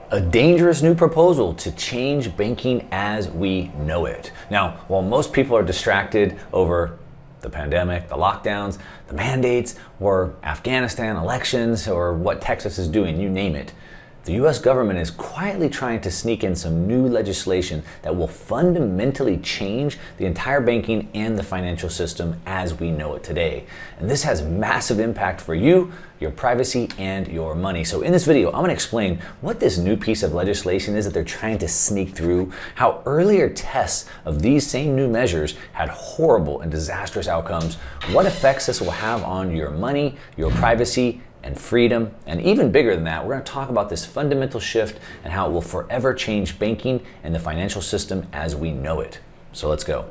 A dangerous new proposal to change banking as we know it. Now, while most people are distracted over the pandemic, the lockdowns, the mandates, or Afghanistan elections, or what Texas is doing, you name it, the US government is quietly trying to sneak in some new legislation that will fundamentally change the entire banking and the financial system as we know it today. And this has massive impact for you, your privacy, and your money. So in this video, I'm going to explain what this new piece of legislation is that they're trying to sneak through, how earlier tests of these same new measures had horrible and disastrous outcomes, what effects this will have on your money, your privacy, and freedom, and even bigger than that, we're going to talk about this fundamental shift and how it will forever change banking and the financial system as we know it. So let's go.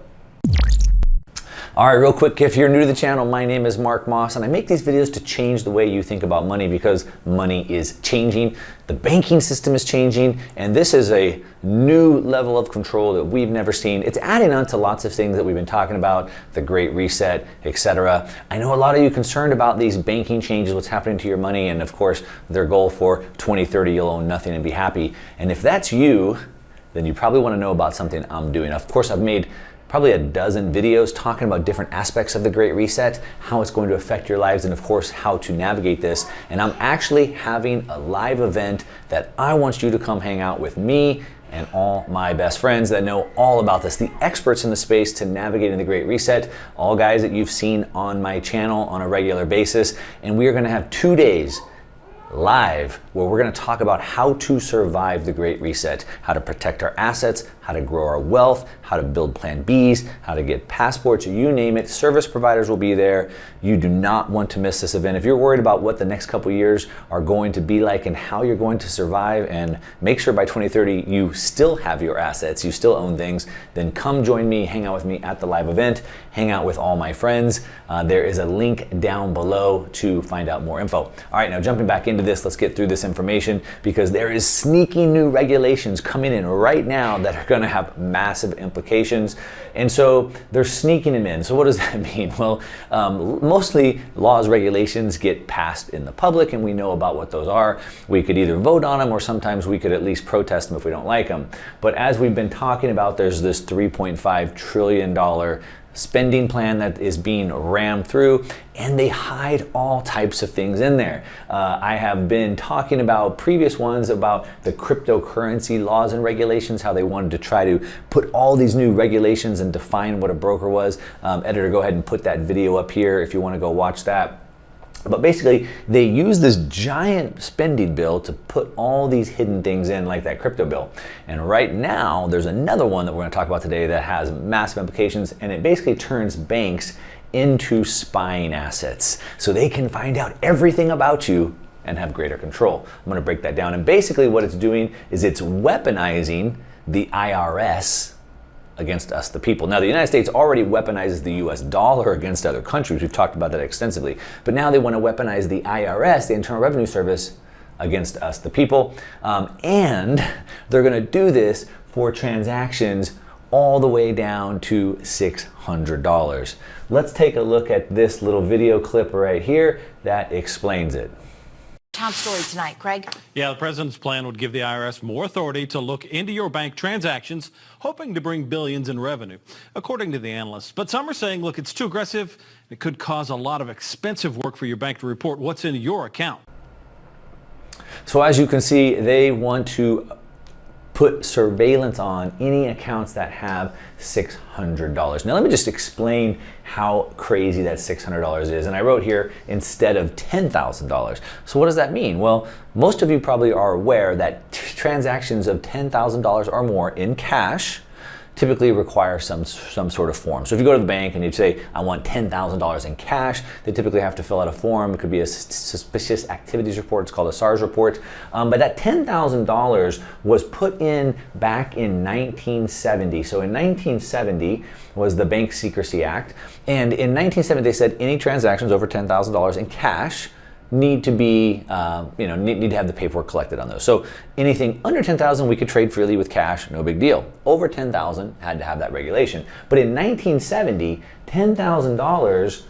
All right, real quick, if you're new to the channel, my name is Mark Moss, and I make these videos to change the way you think about money because money is changing, the banking system is changing, and this is a new level of control that we've never seen. It's adding on to lots of things that we've been talking about, the Great Reset, etc. I know a lot of you concerned about these banking changes, what's happening to your money, and of course, their goal for 2030, you'll own nothing and be happy. And if that's you, then you probably want to know about something I'm doing. Of course, I've made probably a dozen videos talking about different aspects of the Great Reset, how it's going to affect your lives, and of course, how to navigate this. And I'm actually having a live event that I want you to come hang out with me and all my best friends that know all about this, the experts in the space to navigating the Great Reset, all guys that you've seen on my channel on a regular basis. And we are gonna have 2 days live where we're going to talk about how to survive the Great Reset, how to protect our assets, how to grow our wealth, how to build plan Bs, how to get passports, you name it. Service providers will be there. You do not want to miss this event. If you're worried about what the next couple years are going to be like and how you're going to survive and make sure by 2030 you still have your assets, you still own things, then come join me, hang out with me at the live event, hang out with all my friends. There is a link down below to find out more info. All right, now jumping back into this, let's get through this information because there is sneaky new regulations coming in right now that are going to have massive implications. And so they're sneaking them in. So what does that mean? Well, mostly laws, regulations get passed in the public and we know about what those are. We could either vote on them or sometimes we could at least protest them if we don't like them. But as we've been talking about, there's this $3.5 trillion spending plan that is being rammed through, and they hide all types of things in there. I have been talking about previous ones about the cryptocurrency laws and regulations, how they wanted to try to put all these new regulations and define what a broker was. Editor, go ahead and put that video up here if you want to go watch that. But basically, they use this giant spending bill to put all these hidden things in, like that crypto bill. And right now, there's another one that we're going to talk about today that has massive implications, and it basically turns banks into spying assets. So they can find out everything about you and have greater control. I'm going to break that down. And basically what it's doing is it's weaponizing the IRS against us, the people. Now, the United States already weaponizes the US dollar against other countries. We've talked about that extensively. But now they want to weaponize the IRS, the Internal Revenue Service, against us, the people. And they're going to do this for transactions all the way down to $600. Let's take a look at this little video clip right here that explains it. Top story tonight, Craig. Yeah, the president's plan would give the IRS more authority to look into your bank transactions, hoping to bring billions in revenue, according to the analysts. But some are saying, look, it's too aggressive. It could cause a lot of expensive work for your bank to report what's in your account. So as you can see, they want to put surveillance on any accounts that have $600. Now let me just explain how crazy that $600 is. And I wrote here instead of $10,000. So what does that mean? Well, most of you probably are aware that transactions of $10,000 or more in cash typically require some sort of form. So if you go to the bank and you say, I want $10,000 in cash, they typically have to fill out a form. It could be a suspicious activities report. It's called a SARS report. But that $10,000 was put in back in 1970. So in 1970 was the Bank Secrecy Act. And in 1970, they said any transactions over $10,000 in cash need to be, need to have the paperwork collected on those. So anything under 10,000 we could trade freely with cash, no big deal. Over 10,000 had to have that regulation. But in 1970, $10,000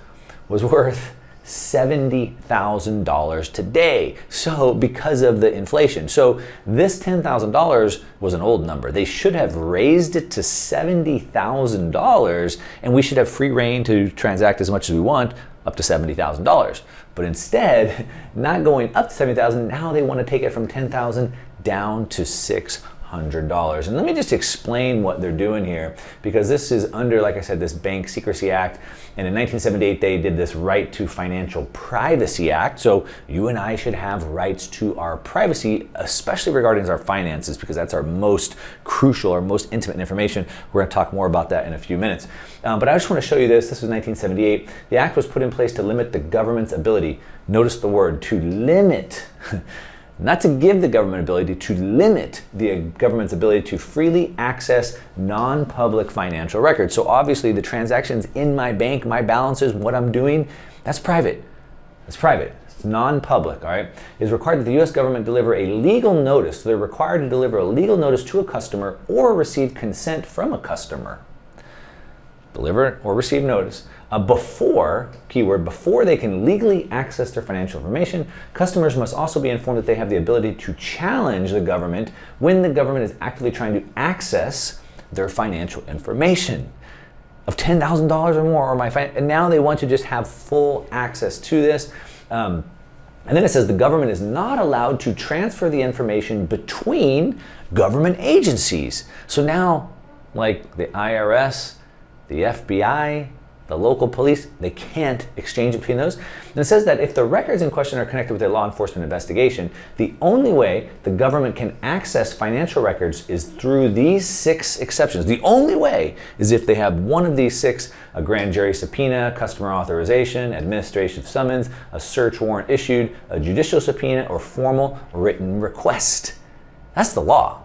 was worth $70,000 today. So because of the inflation. So this $10,000 was an old number. They should have raised it to $70,000 and we should have free reign to transact as much as we want up to $70,000. But instead, not going up to $70,000, now they want to take it from $10,000 down to $600. And let me just explain what they're doing here, because this is under, like I said, this Bank Secrecy Act. And in 1978, they did this Right to Financial Privacy Act. So you and I should have rights to our privacy, especially regarding our finances, because that's our most crucial, our most intimate information. We're going to talk more about that in a few minutes. But I just want to show you this. This was 1978. The act was put in place to limit the government's ability. Notice the word, to limit. Not to give the government ability, to limit the government's ability to freely access non-public financial records. So obviously the transactions in my bank, my balances, what I'm doing, that's private. It's private. It's non-public, all right? It is required that the U.S. government deliver a legal notice. So they're required to deliver a legal notice to a customer or receive consent from a customer. Deliver or receive notice. Before they can legally access their financial information, customers must also be informed that they have the ability to challenge the government when the government is actively trying to access their financial information of $10,000 or more, and now they want to just have full access to this. And then it says the government is not allowed to transfer the information between government agencies. So now, like the IRS, the FBI, the local police, they can't exchange it between those. And it says that if the records in question are connected with a law enforcement investigation, the only way the government can access financial records is through these 6 exceptions. The only way is if they have one of these 6: a grand jury subpoena, customer authorization, administrative summons, a search warrant issued, a judicial subpoena, or formal written request. That's the law.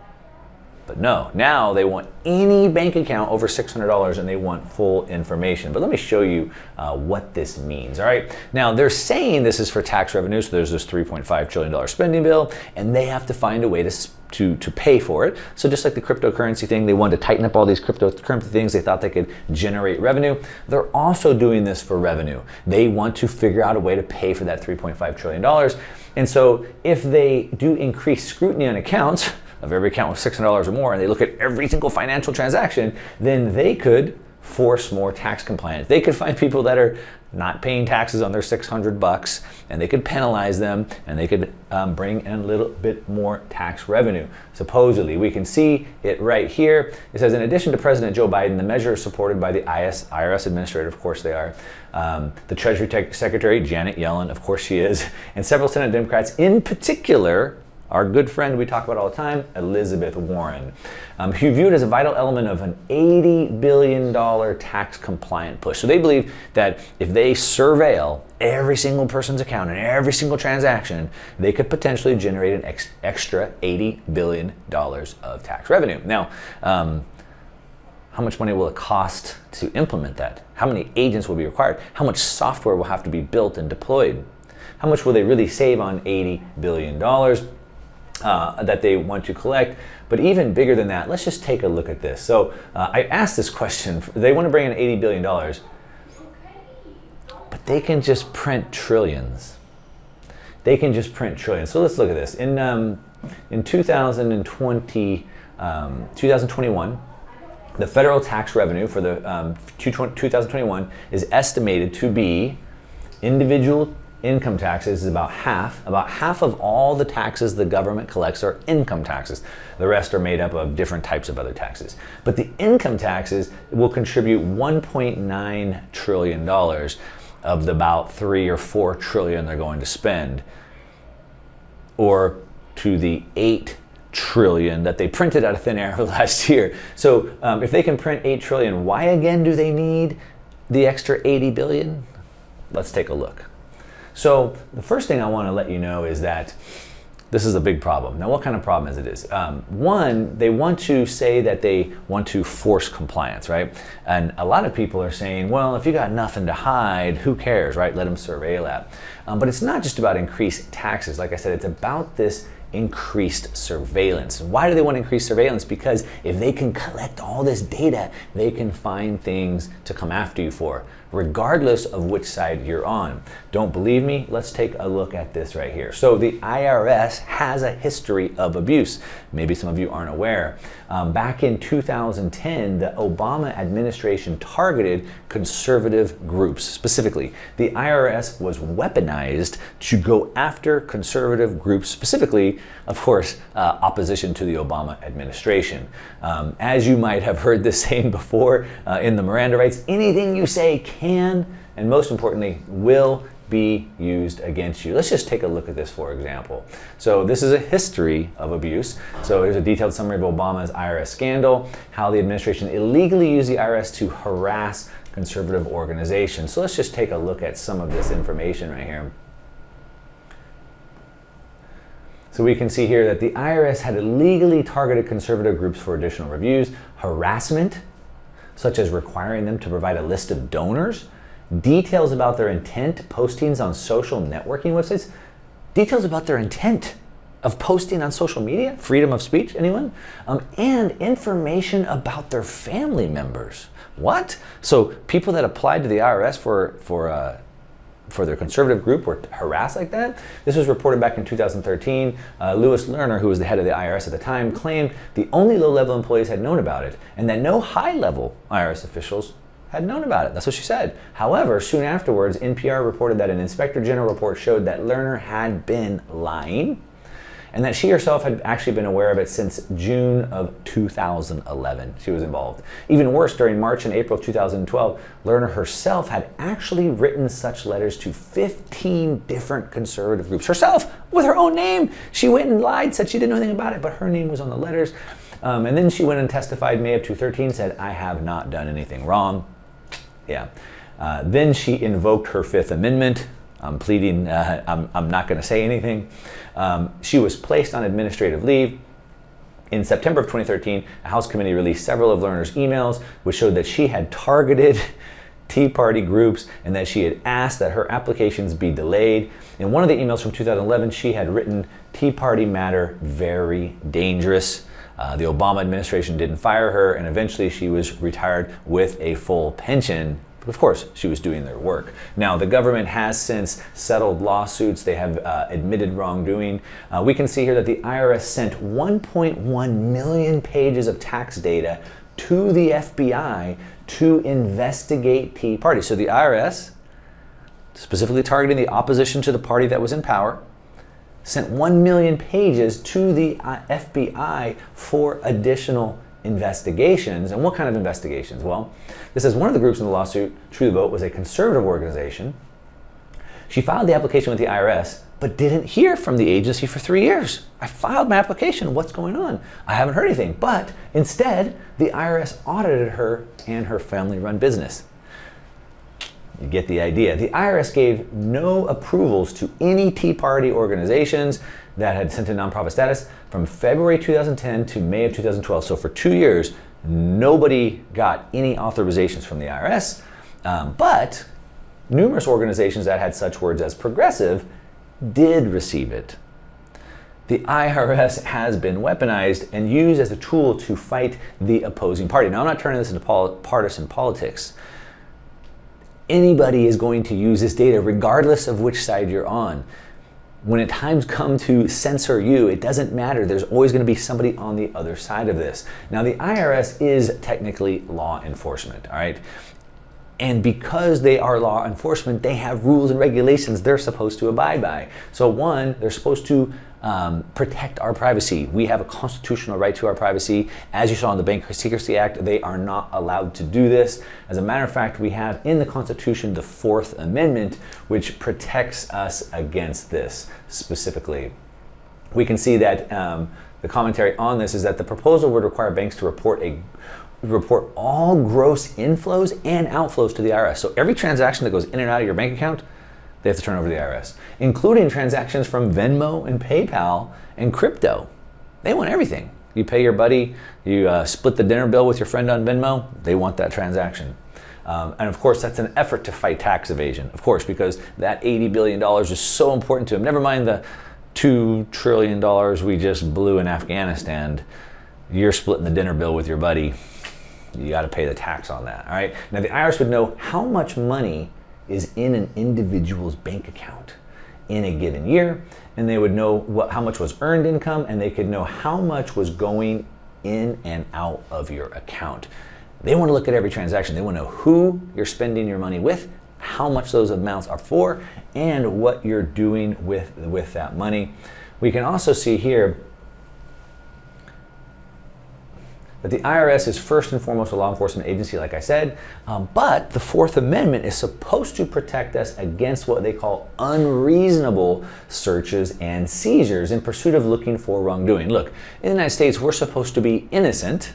But no, now they want any bank account over $600 and they want full information. But let me show you what this means, all right? Now, they're saying this is for tax revenue, so there's this $3.5 trillion spending bill, and they have to find a way to pay for it. So just like the cryptocurrency thing, they wanted to tighten up all these cryptocurrency things. They thought they could generate revenue. They're also doing this for revenue. They want to figure out a way to pay for that $3.5 trillion. And so if they do increase scrutiny on accounts, of every account with $600 or more, and they look at every single financial transaction, then they could force more tax compliance. They could find people that are not paying taxes on their $600, and they could penalize them, and they could bring in a little bit more tax revenue. Supposedly, we can see it right here. It says, in addition to President Joe Biden, the measure is supported by the IRS administrator, of course they are, the Treasury Secretary, Janet Yellen, of course she is, and several Senate Democrats, in particular, our good friend we talk about all the time, Elizabeth Warren, who viewed as a vital element of an $80 billion tax compliant push. So they believe that if they surveil every single person's account and every single transaction, they could potentially generate an extra $80 billion of tax revenue. Now, how much money will it cost to implement that? How many agents will be required? How much software will have to be built and deployed? How much will they really save on $80 billion? That they want to collect? But even bigger than that, let's just take a look at this. So I asked this question. They want to bring in $80 billion, but they can just print trillions. They can just print trillions. So let's look at this. In 2021, the federal tax revenue for the 2021 is estimated to be individual income taxes is about half of all the taxes the government collects are income taxes. The rest are made up of different types of other taxes. But the income taxes will contribute $1.9 trillion of the about 3 or 4 trillion they're going to spend, or to the 8 trillion that they printed out of thin air last year. So if they can print 8 trillion, why again do they need the extra 80 billion? Let's take a look. So the first thing I want to let you know is that this is a big problem. Now, what kind of problem is it? One, they want to say that they want to force compliance, right? And a lot of people are saying, well, if you got nothing to hide, who cares, right? Let them surveil that. But it's not just about increased taxes. Like I said, it's about this increased surveillance. Why do they want to increase surveillance? Because if they can collect all this data, they can find things to come after you for. regardless of which side you're on. Don't believe me? Let's take a look at this right here. So the IRS has a history of abuse. Maybe some of you aren't aware. Back in 2010, the Obama administration targeted conservative groups. Specifically, the IRS was weaponized to go after conservative groups, specifically, of course, opposition to the Obama administration. As you might have heard this saying before in the Miranda rights, anything you say can, and most importantly, will be used against you. Let's just take a look at this, for example. So this is a history of abuse. So here's a detailed summary of Obama's IRS scandal, how the administration illegally used the IRS to harass conservative organizations. So let's just take a look at some of this information right here. So we can see here that the IRS had illegally targeted conservative groups for additional reviews, harassment, such as requiring them to provide a list of donors, details about their intent, postings on social networking websites, details about their intent of posting on social media, freedom of speech, anyone? And information about their family members. What? So people that applied to the IRS for their conservative group were harassed like that? This was reported back in 2013. Louis Lerner, who was the head of the IRS at the time, claimed the only low-level employees had known about it and that no high-level IRS officials had known about it. That's what she said. However, soon afterwards, NPR reported that an Inspector General report showed that Lerner had been lying and that she herself had actually been aware of it since June of 2011. She was involved. Even worse, during March and April of 2012, Lerner herself had actually written such letters to 15 different conservative groups. Herself, with her own name. She went and lied, said she didn't know anything about it, but her name was on the letters. And then she went and testified May of 2013, said, "I have not done anything wrong." Yeah. Then she invoked her Fifth Amendment. I'm pleading, I'm not going to say anything. She was placed on administrative leave. In September of 2013, a House committee released several of Lerner's emails, which showed that she had targeted Tea Party groups and that she had asked that her applications be delayed. In one of the emails from 2011, she had written, "Tea Party matter, very dangerous." The Obama administration didn't fire her, and eventually she was retired with a full pension. But of course, she was doing their work. Now, the government has since settled lawsuits. They have admitted wrongdoing. We can see here that the IRS sent 1.1 million pages of tax data to the FBI to investigate Tea Party. So the IRS, specifically targeting the opposition to the party that was in power, sent 1 million pages to the FBI for additional investigations. And what kind of investigations? Well, this is one of the groups in the lawsuit, True the Vote, was a conservative organization. She filed the application with the IRS, but didn't hear from the agency for 3 years. I filed my application. What's going on? I haven't heard anything. But instead, the IRS audited her and her family-run business. You get the idea. The IRS gave no approvals to any Tea Party organizations that had sent in nonprofit status from February 2010 to May of 2012. So for 2 years, nobody got any authorizations from the IRS, but numerous organizations that had such words as progressive did receive it. The IRS has been weaponized and used as a tool to fight the opposing party. Now, I'm not turning this into partisan politics. Anybody is going to use this data regardless of which side you're on. When times come to censor you, it doesn't matter. There's always going to be somebody on the other side of this. Now, the IRS is technically law enforcement, all right? And because they are law enforcement, they have rules and regulations they're supposed to abide by. So one, they're supposed to protect our privacy. We have a constitutional right to our privacy. As you saw in the Bank Secrecy Act, they are not allowed to do this. As a matter of fact, we have in the Constitution the Fourth Amendment, which protects us against this specifically. We can see that the commentary on this is that the proposal would require banks to report all gross inflows and outflows to the IRS. So every transaction that goes in and out of your bank account, they have to turn over to the IRS, including transactions from Venmo and PayPal and crypto. They want everything. You pay your buddy, you split the dinner bill with your friend on Venmo, they want that transaction. And of course, that's an effort to fight tax evasion, of course, because that $80 billion is so important to them. Never mind the $2 trillion we just blew in Afghanistan. You're splitting the dinner bill with your buddy. you got to pay the tax on that. All right. Now the IRS would know how much money is in an individual's bank account in a given year, and they would know how much was earned income, and they could know how much was going in and out of your account. They want to look at every transaction. They want to know who you're spending your money with, how much those amounts are for, and what you're doing with that money. We can also see here that the IRS is first and foremost a law enforcement agency, like I said, but the Fourth Amendment is supposed to protect us against what they call unreasonable searches and seizures in pursuit of looking for wrongdoing. Look, in the United States, we're supposed to be innocent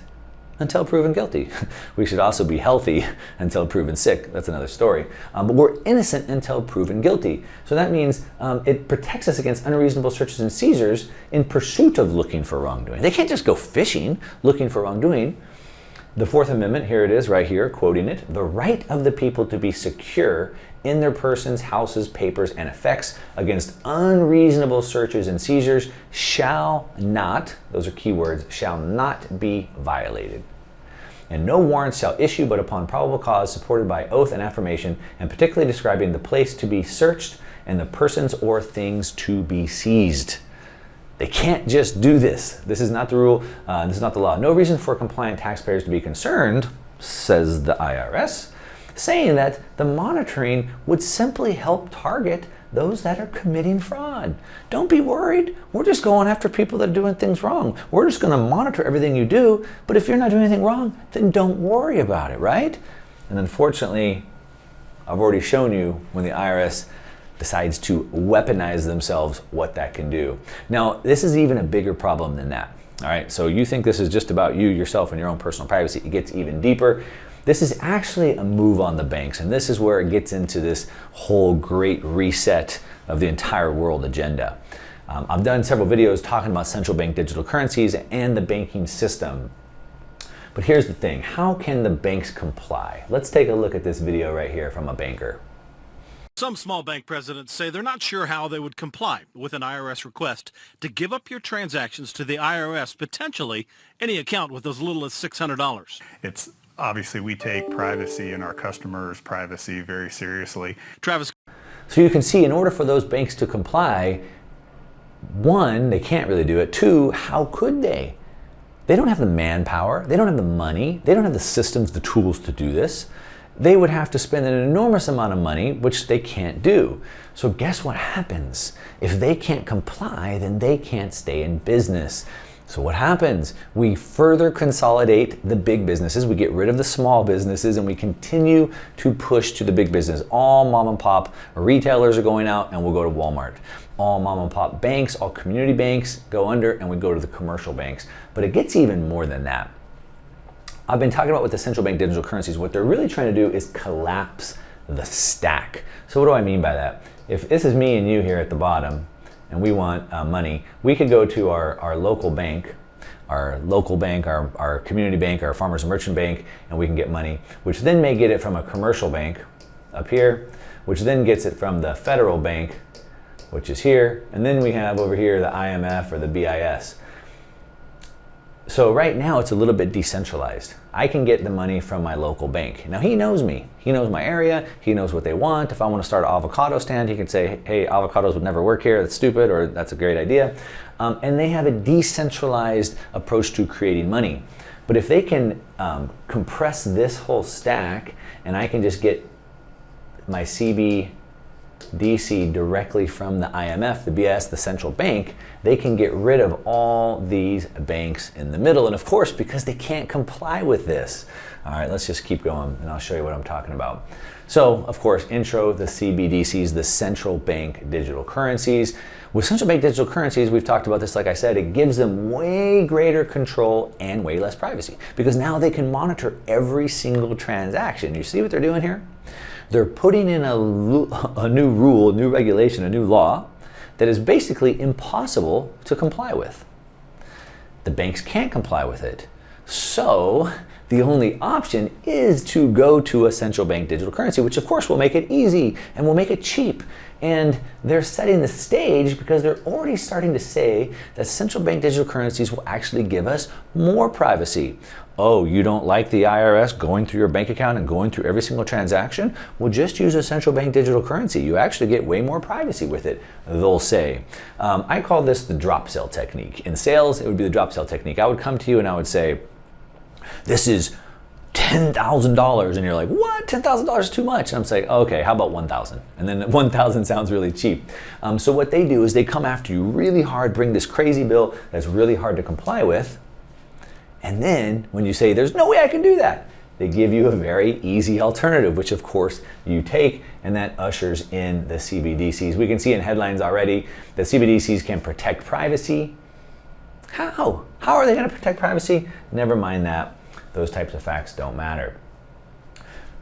until proven guilty. We should also be healthy until proven sick. That's another story. But we're innocent until proven guilty. So that means it protects us against unreasonable searches and seizures in pursuit of looking for wrongdoing. They can't just go fishing looking for wrongdoing. The Fourth Amendment, here it is right here, quoting it, the right of the people to be secure in their persons, houses, papers, and effects against unreasonable searches and seizures shall not, those are key words, shall not be violated. And no warrant shall issue but upon probable cause supported by oath and affirmation, and particularly describing the place to be searched and the persons or things to be seized. They can't just do this. This is not the rule. This is not the law. No reason for compliant taxpayers to be concerned, says the IRS, saying that the monitoring would simply help target those that are committing fraud. Don't be worried. We're just going after people that are doing things wrong. We're just going to monitor everything you do, but if you're not doing anything wrong, then don't worry about it, right? And unfortunately, I've already shown you when the IRS decides to weaponize themselves what that can do. Now, this is even a bigger problem than that. All right, so you think this is just about you, yourself, and your own personal privacy. It gets even deeper. This is actually a move on the banks, and this is where it gets into this whole great reset of the entire world agenda. I've done several videos talking about central bank digital currencies and the banking system. But here's the thing, how can the banks comply? Let's take a look at this video right here from a banker. Some small bank presidents say they're not sure how they would comply with an IRS request to give up your transactions to the IRS, potentially any account with as little as $600. It's obviously we take privacy and our customers' privacy very seriously. Travis. So you can see in order for those banks to comply, one, they can't really do it. Two, how could they? They don't have the manpower, they don't have the money, they don't have the systems, the tools to do this. They would have to spend an enormous amount of money, which they can't do. So guess what happens? If they can't comply, then they can't stay in business. So what happens? We further consolidate the big businesses, we get rid of the small businesses, and we continue to push to the big business. All mom and pop retailers are going out, and we'll go to Walmart. All mom and pop banks, all community banks go under, and we go to the commercial banks. But it gets even more than that. I've been talking about with the central bank digital currencies, what they're really trying to do is collapse the stack. So what do I mean by that? If this is me and you here at the bottom, and we want money, we could go to our local bank, our community bank, our farmers and merchant bank, and we can get money, which then may get it from a commercial bank up here, which then gets it from the federal bank, which is here, and then we have over here the IMF or the BIS. So right now it's a little bit decentralized. I can get the money from my local bank. Now he knows me. He knows my area. He knows what they want. If I want to start an avocado stand, he can say, hey, avocados would never work here. That's stupid, or that's a great idea. And they have a decentralized approach to creating money. But if they can compress this whole stack, and I can just get my CBDC directly from the IMF, the BIS, the central bank, they can get rid of all these banks in the middle. And of course, because they can't comply with this. All right, let's just keep going and I'll show you what I'm talking about. So of course, intro, the CBDCs, the central bank digital currencies. With central bank digital currencies, we've talked about this, like I said, it gives them way greater control and way less privacy because now they can monitor every single transaction. You see what they're doing here? They're putting in a new rule, a new regulation, a new law that is basically impossible to comply with. The banks can't comply with it. So the only option is to go to a central bank digital currency, which of course will make it easy and will make it cheap. And they're setting the stage because they're already starting to say that central bank digital currencies will actually give us more privacy. Oh, you don't like the IRS going through your bank account and going through every single transaction? Well, just use a central bank digital currency. You actually get way more privacy with it, they'll say. I call this the drop sell technique. In sales, it would be the drop sell technique. I would come to you and I would say, this is $10,000, and you're like, what? $10,000 is too much. And I'm saying, okay, how about 1,000? And then 1,000 sounds really cheap. So what they do is they come after you really hard, bring this crazy bill that's really hard to comply with. And then when you say, there's no way I can do that, they give you a very easy alternative, which of course you take, and that ushers in the CBDCs. We can see in headlines already that CBDCs can protect privacy. How? How are they going to protect privacy? Never mind that. Those types of facts don't matter.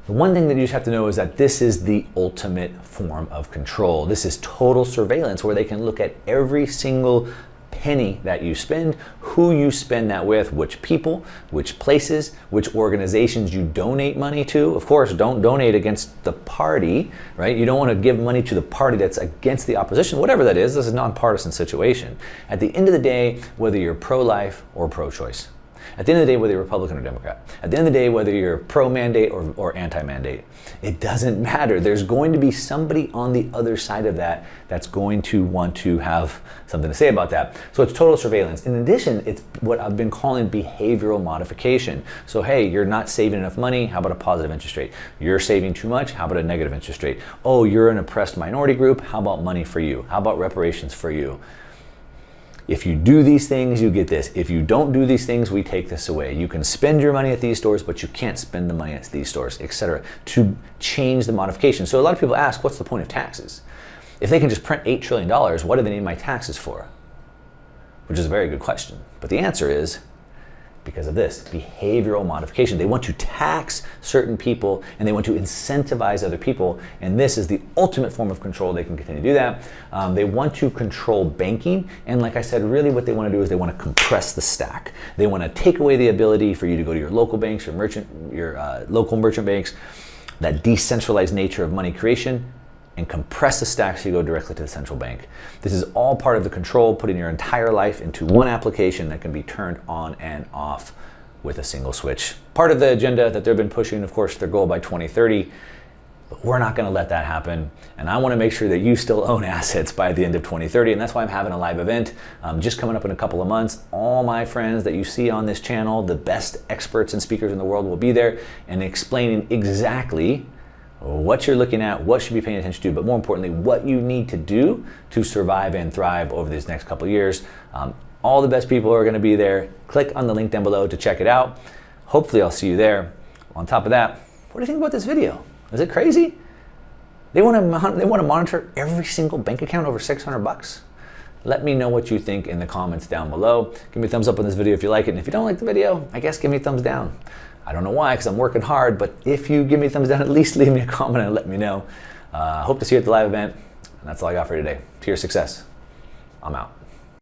The one thing that you just have to know is that this is the ultimate form of control. This is total surveillance, where they can look at every single penny that you spend, who you spend that with, which people, which places, which organizations you donate money to. Of course, don't donate against the party, right? You don't want to give money to the party that's against the opposition, whatever that is. This is a nonpartisan situation. At the end of the day, whether you're pro-life or pro-choice, at the end of the day, whether you're Republican or Democrat, at the end of the day, whether you're pro-mandate or anti-mandate, it doesn't matter. There's going to be somebody on the other side of that that's going to want to have something to say about that. So it's total surveillance. In addition, it's what I've been calling behavioral modification. So hey, you're not saving enough money, how about a positive interest rate? You're saving too much, how about a negative interest rate? Oh, you're an oppressed minority group, how about money for you? How about reparations for you? If you do these things, you get this. If you don't do these things, we take this away. You can spend your money at these stores, but you can't spend the money at these stores, etc. To change the modification. So a lot of people ask, what's the point of taxes? If they can just print $8 trillion, what do they need my taxes for? Which is a very good question. But the answer is because of this behavioral modification. They want to tax certain people and they want to incentivize other people. And this is the ultimate form of control. They can continue to do that. They want to control banking. And like I said, really what they want to do is they want to compress the stack. They want to take away the ability for you to go to your local banks, your local merchant banks, that decentralized nature of money creation, and compress the stack so you go directly to the central bank. This is all part of the control, putting your entire life into one application that can be turned on and off with a single switch. Part of the agenda that they've been pushing, of course, their goal by 2030, but we're not gonna let that happen. And I wanna make sure that you still own assets by the end of 2030, and that's why I'm having a live event just coming up in a couple of months. All my friends that you see on this channel, the best experts and speakers in the world will be there and explaining exactly what you're looking at, what should be paying attention to, but more importantly, what you need to do to survive and thrive over these next couple of years. All the best people are gonna be there. Click on the link down below to check it out. Hopefully I'll see you there. On top of that, what do you think about this video? Is it crazy? They wanna monitor every single bank account over 600 bucks? Let me know what you think in the comments down below. Give me a thumbs up on this video if you like it, and if you don't like the video, I guess give me a thumbs down. I don't know why, because I'm working hard, but if you give me a thumbs down, at least leave me a comment and let me know. Hope to see you at the live event, and that's all I got for you today. To your success, I'm out.